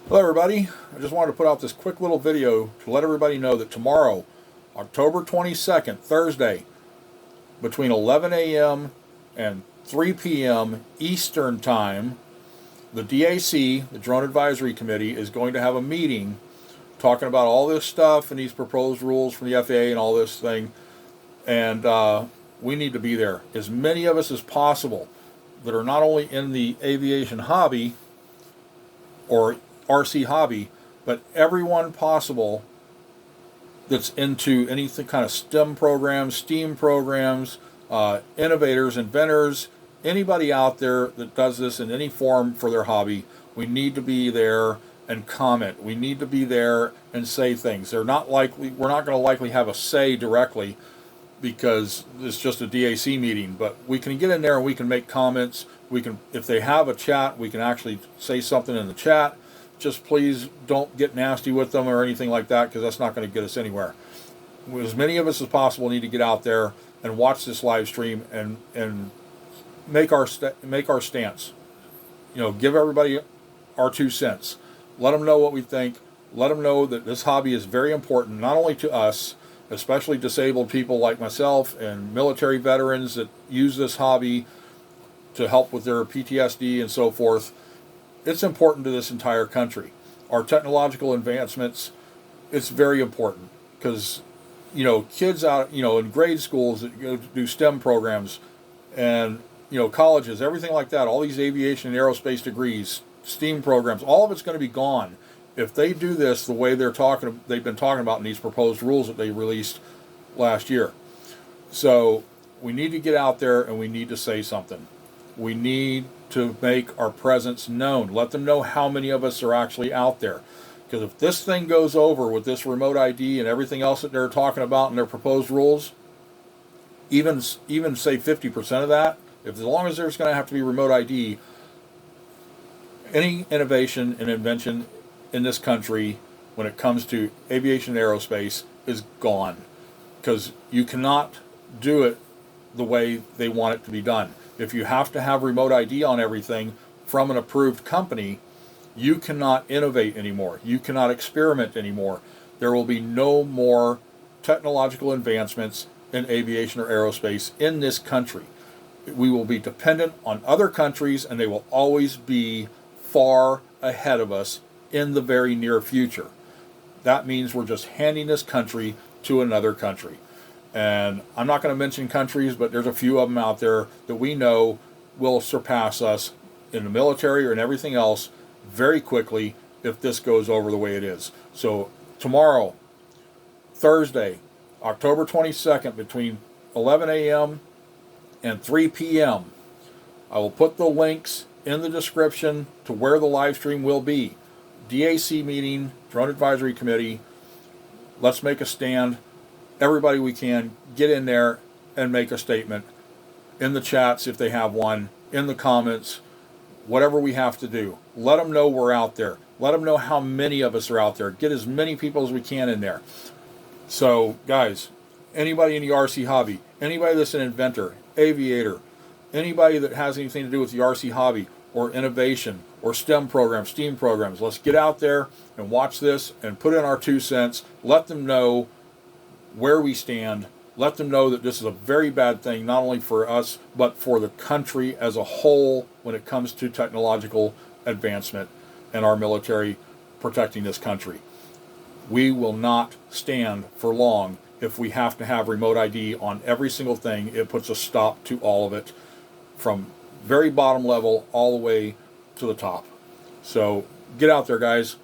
Hello everybody, I just wanted to put out this quick little video to let everybody know that tomorrow, October 22nd, Thursday, between 11 a.m. and 3 p.m. Eastern Time, the DAC, the Drone Advisory Committee, is going to have a meeting talking about all this stuff and these proposed rules from the FAA and all this thing, and we need to be there. As many of us as possible that are not only in the aviation hobby or RC hobby, but everyone possible that's into anything kind of STEM programs, STEAM programs, innovators, inventors, anybody out there that does this in any form for their hobby. We need to be there and comment. We need to be there and say things. We're not going to likely have a say directly because it's just a DAC meeting, but we can get in there and we can make comments. We can, if they have a chat, we can actually say something in the chat. Just please don't get nasty with them or anything like that, because that's not going to get us anywhere. As many of us as possible need to get out there and watch this live stream and make our stance. You know, give everybody our 2 cents. Let them know what we think. Let them know that this hobby is very important, not only to us, especially disabled people like myself and military veterans that use this hobby to help with their PTSD and so forth. It's important to this entire country. Our technological advancements, it's very important because, you know, kids out, you know, in grade schools that go to do STEM programs and, you know, colleges, everything like that, all these aviation and aerospace degrees, STEAM programs, all of it's going to be gone if they do this the way they've been talking about in these proposed rules that they released last year. So we need to get out there and we need to say something. We need to make our presence known. Let them know how many of us are actually out there. Because if this thing goes over with this remote ID and everything else that they're talking about in their proposed rules, even say 50% of that, as long as there's going to have to be remote ID, any innovation and invention in this country when it comes to aviation and aerospace is gone. Because you cannot do it the way they want it to be done. If you have to have remote ID on everything from an approved company, you cannot innovate anymore. You cannot experiment anymore. There will be no more technological advancements in aviation or aerospace in this country. We will be dependent on other countries, and they will always be far ahead of us in the very near future. That means we're just handing this country to another country. And I'm not going to mention countries, but there's a few of them out there that we know will surpass us in the military or in everything else very quickly if this goes over the way it is. So tomorrow, Thursday, October 22nd, between 11 a.m. and 3 p.m., I will put the links in the description to where the live stream will be. DAC meeting, Drone Advisory Committee. Let's make a stand. Everybody we can, get in there and make a statement in the chats if they have one, in the comments, whatever we have to do. Let them know we're out there. Let them know how many of us are out there. Get as many people as we can in there. So, guys, anybody in the RC hobby, anybody that's an inventor, aviator, anybody that has anything to do with the RC hobby or innovation or STEM programs, STEAM programs, let's get out there and watch this and put in our 2 cents. Let them know where we stand. Let them know that this is a very bad thing, not only for us, but for the country as a whole when it comes to technological advancement and our military protecting this country. We will not stand for long if we have to have remote ID on every single thing. It puts a stop to all of it from very bottom level all the way to the top. So get out there, guys.